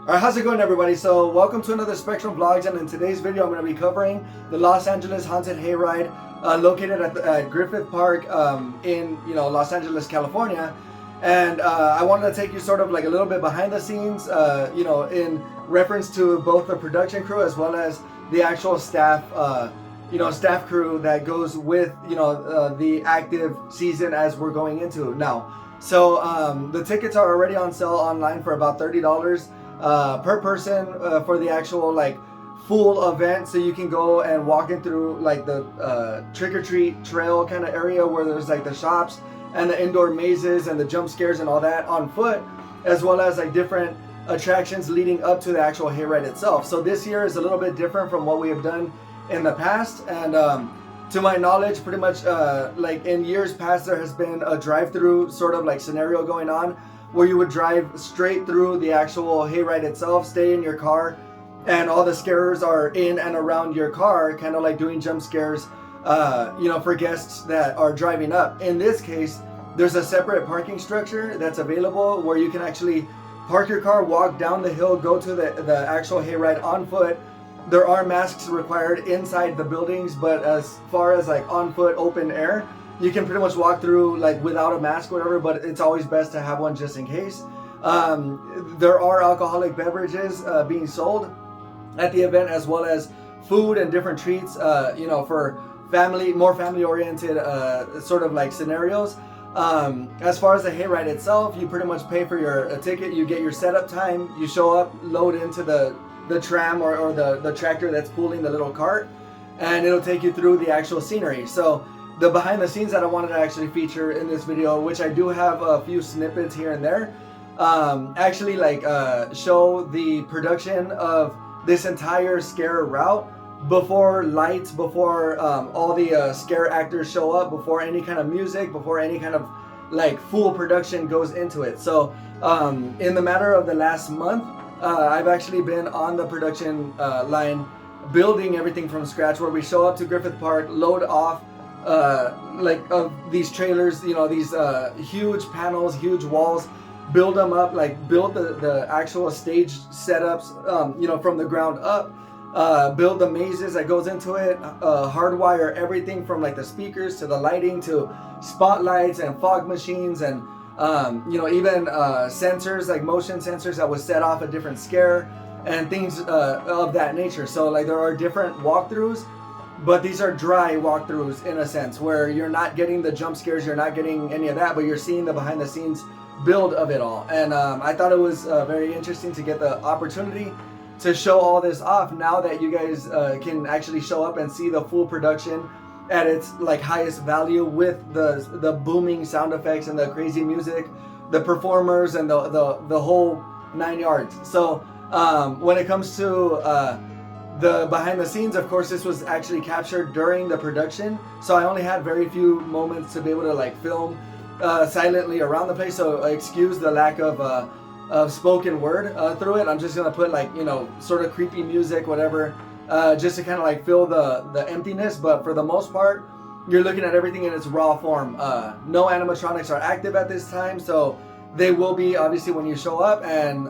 Alright, how's it going, everybody? So welcome to another Spectrum Vlogs, and in today's video I'm going to be covering the Los Angeles Haunted Hayride located at Griffith Park in Los Angeles, California. And I wanted to take you sort of like a little bit behind the scenes, in reference to both the production crew as well as the actual staff, staff crew that goes with the active season as we're going into now. So the tickets are already on sale online for about $30 per person for the actual like full event, so you can go and walk in through like the trick-or-treat trail kind of area where there's like the shops and the indoor mazes and the jump scares and all that on foot, as well as like different attractions leading up to the actual hayride itself. So this year is a little bit different from what we have done in the past, and to my knowledge, pretty much like in years past, there has been a drive-through sort of like scenario going on where you would drive straight through the actual hayride itself, stay in your car, and all the scarers are in and around your car, kind of like doing jump scares, for guests that are driving up. In this case, there's a separate parking structure that's available where you can actually park your car, walk down the hill, go to the actual hayride on foot. There are masks required inside the buildings, but as far as like on foot, open air, you can pretty much walk through like without a mask or whatever, but it's always best to have one just in case. There are alcoholic beverages being sold at the event, as well as food and different treats, for more family oriented sort of like scenarios. As far as the hayride itself, you pretty much pay for your ticket, you get your setup time, you show up, load into the tram or the tractor that's pulling the little cart, and it'll take you through the actual scenery. So the behind the scenes that I wanted to actually feature in this video, which I do have a few snippets here and there, actually show the production of this entire scare route before lights, before all the scare actors show up, before any kind of music, before any kind of like full production goes into it. So in the matter of the last month, I've actually been on the production line building everything from scratch, where we show up to Griffith Park, load off of these trailers, these huge panels, huge walls, build them up, like build the actual stage setups, from the ground up, build the mazes that goes into it, hardwire everything from like the speakers to the lighting to spotlights and fog machines, and even sensors, like motion sensors that would set off a different scare and things of that nature. So like there are different walkthroughs, but these are dry walkthroughs in a sense, where you're not getting the jump scares, you're not getting any of that, but you're seeing the behind the scenes build of it all. And I thought it was very interesting to get the opportunity to show all this off now that you guys can actually show up and see the full production at its like highest value, with the booming sound effects and the crazy music, the performers, and the whole 9 yards. So when it comes to the behind the scenes, of course, this was actually captured during the production, so I only had very few moments to be able to like film silently around the place, so excuse the lack of spoken word through it. I'm just gonna put like sort of creepy music, whatever, just to kind of like fill the emptiness. But for the most part, you're looking at everything in its raw form. No animatronics are active at this time, so they will be obviously when you show up. And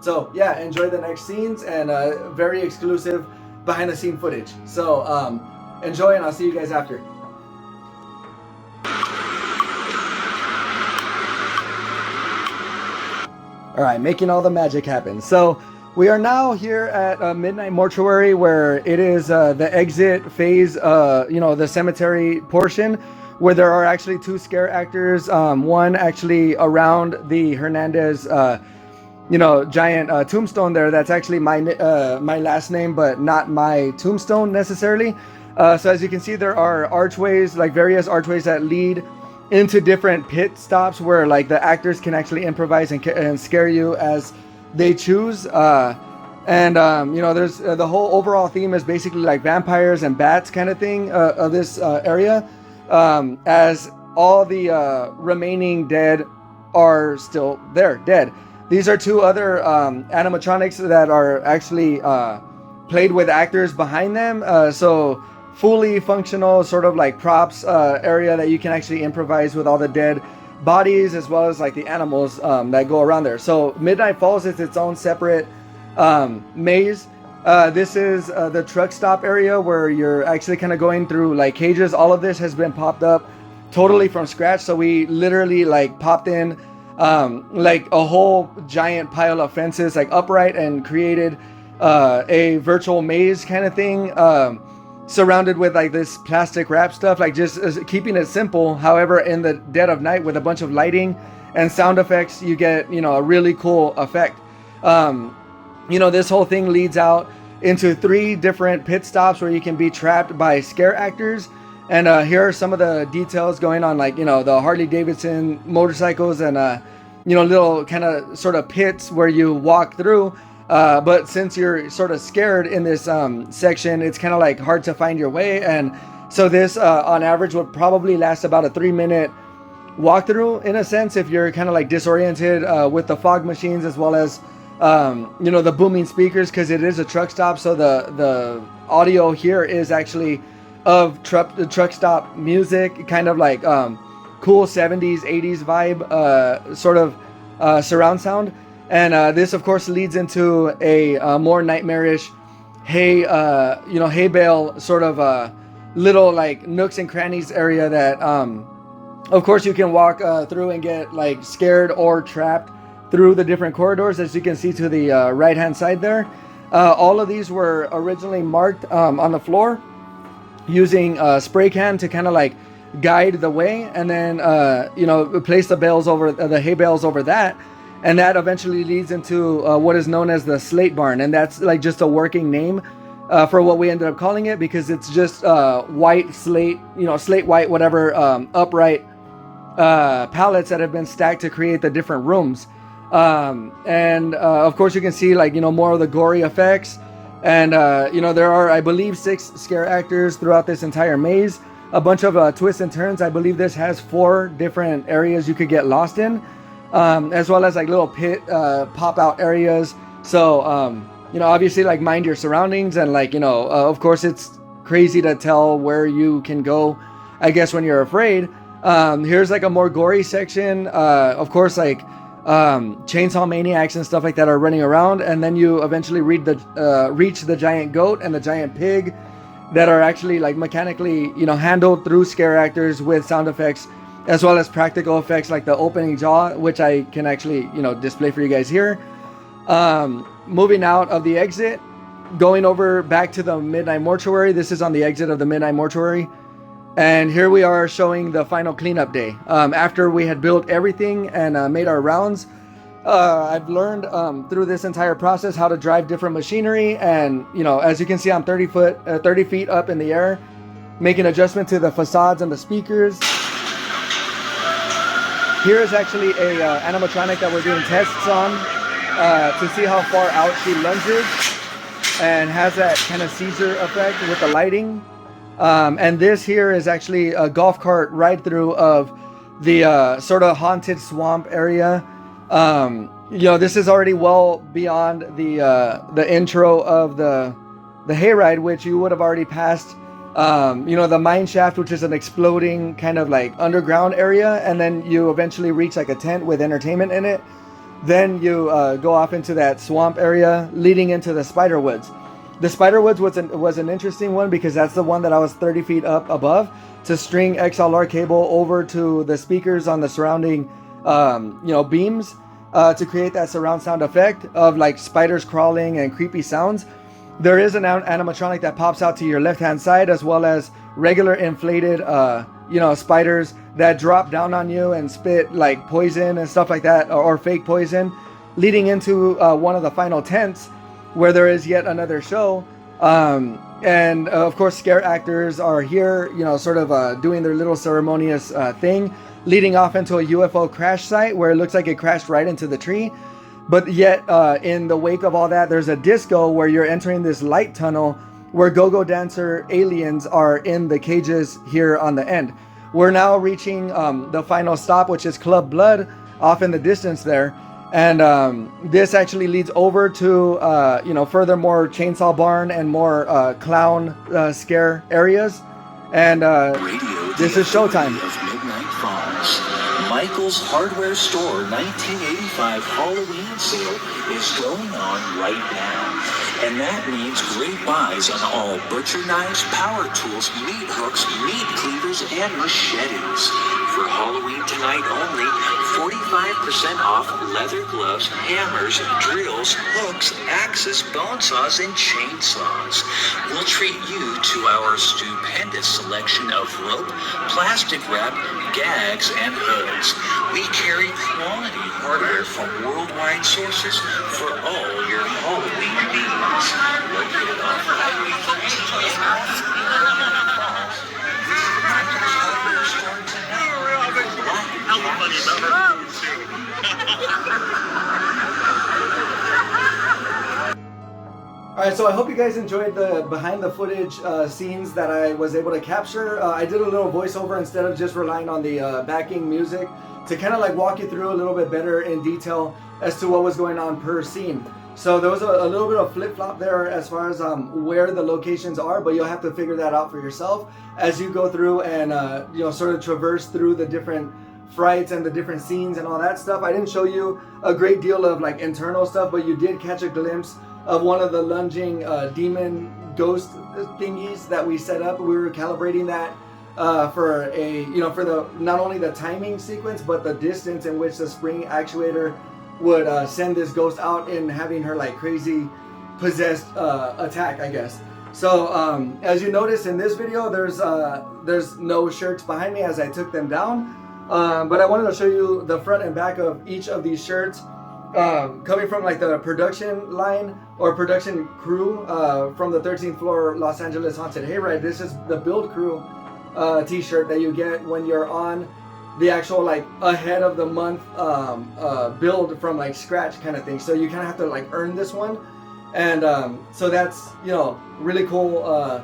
so yeah, enjoy the next scenes and very exclusive behind the scene footage. So enjoy, and I'll see you guys after. All right, making all the magic happen. So we are now here at Midnight Mortuary, where it is the exit phase, the cemetery portion, where there are actually two scare actors. One actually around the Hernandez, giant tombstone there. That's actually my last name, but not my tombstone necessarily. So as you can see, there are archways, like various archways that lead into different pit stops where like the actors can actually improvise and scare you as they choose. There's the whole overall theme is basically like vampires and bats kind of thing of this area, as all the remaining dead are still there, dead. These are two other animatronics that are actually played with actors behind them, so fully functional sort of like props area that you can actually improvise with all the dead bodies as well as like the animals that go around there. So Midnight Falls is its own separate maze. This is the truck stop area where you're actually kind of going through like cages. All of this has been popped up totally from scratch. So we literally like popped in like a whole giant pile of fences like upright and created a virtual maze kind of thing, surrounded with like this plastic wrap stuff, like just keeping it simple. However, in the dead of night with a bunch of lighting and sound effects, you get, you know, a really cool effect. You know, this whole thing leads out into 3 different pit stops where you can be trapped by scare actors. And here are some of the details going on, like, you know, the Harley Davidson motorcycles and, you know, little kind of sort of pits where you walk through. But since you're sort of scared in this section, it's kind of like hard to find your way. And so this on average would probably last about a 3-minute walkthrough in a sense, if you're kind of like disoriented with the fog machines as well as you know, the booming speakers, because it is a truck stop. So the audio here is actually of truck stop music, kind of like cool 70s 80s vibe, sort of surround sound. And this of course leads into a more nightmarish hay you know, hay bale sort of little like nooks and crannies area that of course you can walk through and get like scared or trapped through the different corridors, as you can see to the right hand side there. All of these were originally marked on the floor using spray can to kind of like guide the way, and then you know, place the bales over the hay bales over that, and that eventually leads into what is known as the Slate Barn. And that's like just a working name for what we ended up calling it, because it's just white slate, you know, slate white, whatever, upright pallets that have been stacked to create the different rooms. And of course you can see, like, you know, more of the gory effects. And you know, there are, I believe, 6 scare actors throughout this entire maze, a bunch of twists and turns. I believe this has 4 different areas you could get lost in, as well as like little pit pop out areas. So you know, obviously, like, mind your surroundings, and like, you know, of course it's crazy to tell where you can go, I guess, when you're afraid. Here's like a more gory section. Of course, like chainsaw maniacs and stuff like that are running around, and then you eventually reach the giant goat and the giant pig that are actually like mechanically, you know, handled through scare actors with sound effects as well as practical effects, like the opening jaw, which I can actually, you know, display for you guys here. Moving out of the exit, going over back to the Midnight Mortuary. This is on the exit of the Midnight Mortuary. And here we are showing the final cleanup day. After we had built everything and made our rounds, I've learned through this entire process how to drive different machinery. And, you know, as you can see, I'm 30 feet up in the air, making adjustment to the facades and the speakers. Here is actually a animatronic that we're doing tests on to see how far out she lunges and has that kind of Caesar effect with the lighting. And this here is actually a golf cart ride through of the sort of haunted swamp area. You know, this is already well beyond the intro of the hayride, which you would have already passed. You know, the mine shaft, which is an exploding kind of like underground area, and then you eventually reach like a tent with entertainment in it. Then you go off into that swamp area leading into the spider woods. The spider woods was an interesting one, because that's the one that I was 30 feet up above to string XLR cable over to the speakers on the surrounding you know, beams to create that surround sound effect of like spiders crawling and creepy sounds. There is an animatronic that pops out to your left hand side, as well as regular inflated you know, spiders that drop down on you and spit like poison and stuff like that, or fake poison, leading into one of the final tents where there is yet another show. And of course scare actors are here, you know, sort of doing their little ceremonious thing, leading off into a UFO crash site where it looks like it crashed right into the tree. But yet in the wake of all that, there's a disco where you're entering this light tunnel where go-go dancer aliens are in the cages here on the end. We're now reaching the final stop, which is Club Blood off in the distance there. And this actually leads over to, you know, furthermore Chainsaw Barn and more clown scare areas. And this is showtime. Michael's Hardware Store 1985 Halloween sale is going on right now. And that means great buys on all butcher knives, power tools, meat hooks, meat cleavers, and machetes. For Halloween tonight only, 45% off leather gloves, hammers, drills, hooks, axes, bone saws, and chainsaws. We'll treat you to our stupendous selection of rope, plastic wrap, gags, and hoods. We carry quality hardware from worldwide sources for all your Halloween needs. Located off Highway 13 in Austin, Falls. Visit Michael's Hardware Store tonight. Alright, so I hope you guys enjoyed the behind the footage scenes that I was able to capture. I did a little voiceover instead of just relying on the backing music to kind of like walk you through a little bit better in detail as to what was going on per scene. So there was a little bit of flip-flop there as far as where the locations are, but you'll have to figure that out for yourself as you go through and sort of traverse through the different frights and the different scenes and all that stuff. I didn't show you a great deal of like internal stuff, but you did catch a glimpse of one of the lunging demon ghost thingies that we set up. We were calibrating that for the not only the timing sequence, but the distance in which the spring actuator would send this ghost out in having her like crazy possessed attack, I guess. So as you notice in this video, there's no shirts behind me as I took them down, but I wanted to show you the front and back of each of these shirts. Coming from like the production line or production crew from the 13th floor Los Angeles Haunted Hayride. This is the build crew t-shirt that you get when you're on the actual like ahead of the month build from like scratch kind of thing. So you kind of have to like earn this one, and so that's really cool,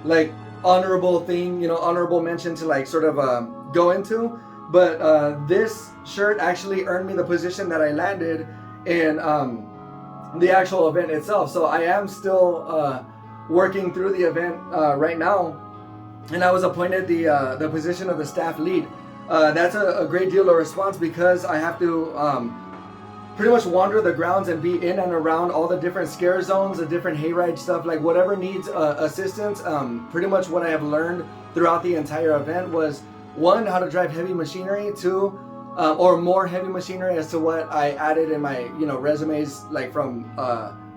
like honorable thing, honorable mention to like sort of go into. But this shirt actually earned me the position that I landed in the actual event itself. So I am still working through the event right now, and I was appointed the position of the staff lead. That's a great deal of response because I have to pretty much wander the grounds and be in and around all the different scare zones, the different hayride stuff, like whatever needs assistance. Pretty much what I have learned throughout the entire event was, one, how to drive heavy machinery, two, or more heavy machinery as to what I added in my resumes, like from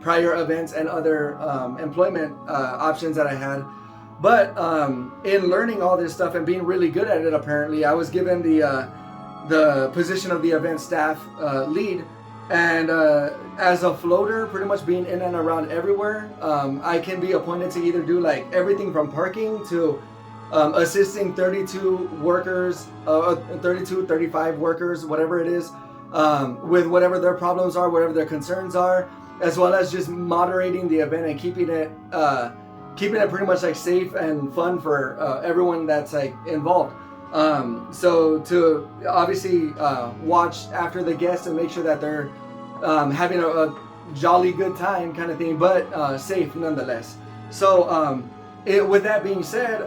prior events and other employment options that I had. But in learning all this stuff and being really good at it, apparently I was given the position of the event staff lead, and as a floater, pretty much being in and around everywhere, I can be appointed to either do like everything from parking to assisting 32 workers, 35 workers, whatever it is, with whatever their problems are, whatever their concerns are, as well as just moderating the event and keeping it pretty much like safe and fun for everyone that's like involved. So to obviously watch after the guests and make sure that they're having a jolly good time kind of thing, but safe nonetheless. So with that being said,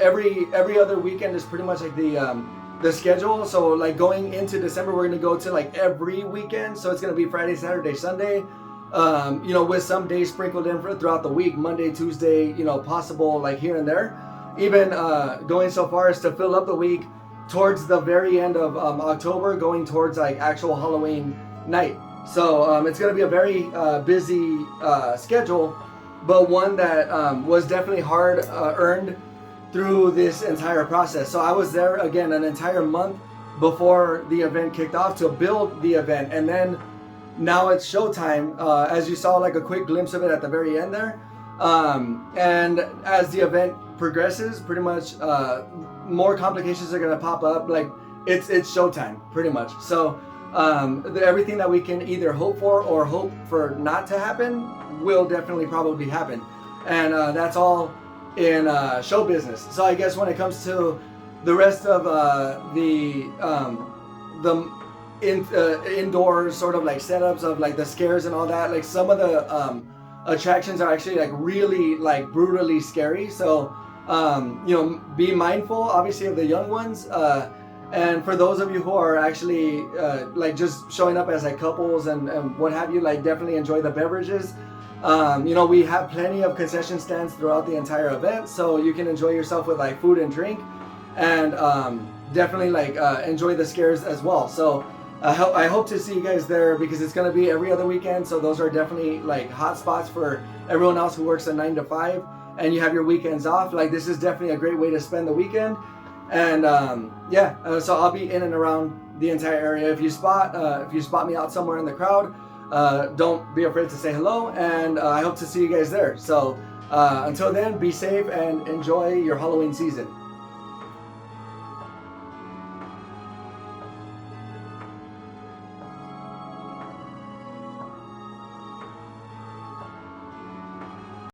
every other weekend is pretty much like the schedule. So like going into December, we're gonna go to like every weekend. So it's gonna be Friday, Saturday, Sunday. With some days sprinkled in throughout the week, Monday, Tuesday, possible like here and there. Even going so far as to fill up the week towards the very end of October, going towards like actual Halloween night. So it's gonna be a very busy schedule, but one that was definitely hard earned through this entire process. So I was there again an entire month before the event kicked off to build the event, and then now it's showtime, as you saw like a quick glimpse of it at the very end there. And as the event progresses, pretty much more complications are gonna pop up. Like it's showtime pretty much. So everything that we can either hope for or hope for not to happen will definitely probably happen, and that's all in show business. So I guess when it comes to the rest of the indoor sort of like setups of like the scares and all that, like some of the attractions are actually like really like brutally scary. So be mindful obviously of the young ones, And for those of you who are actually like just showing up as like couples and what have you, like definitely enjoy the beverages. You know, we have plenty of concession stands throughout the entire event, so you can enjoy yourself with like food and drink, and definitely like enjoy the scares as well. So I hope to see you guys there, because it's going to be every other weekend, so those are definitely like hot spots for everyone else who works a 9 to 5 and you have your weekends off. Like, this is definitely a great way to spend the weekend. And so I'll be in and around the entire area. If you spot me out somewhere in the crowd, don't be afraid to say hello, and I hope to see you guys there. So until then, be safe and enjoy your Halloween season.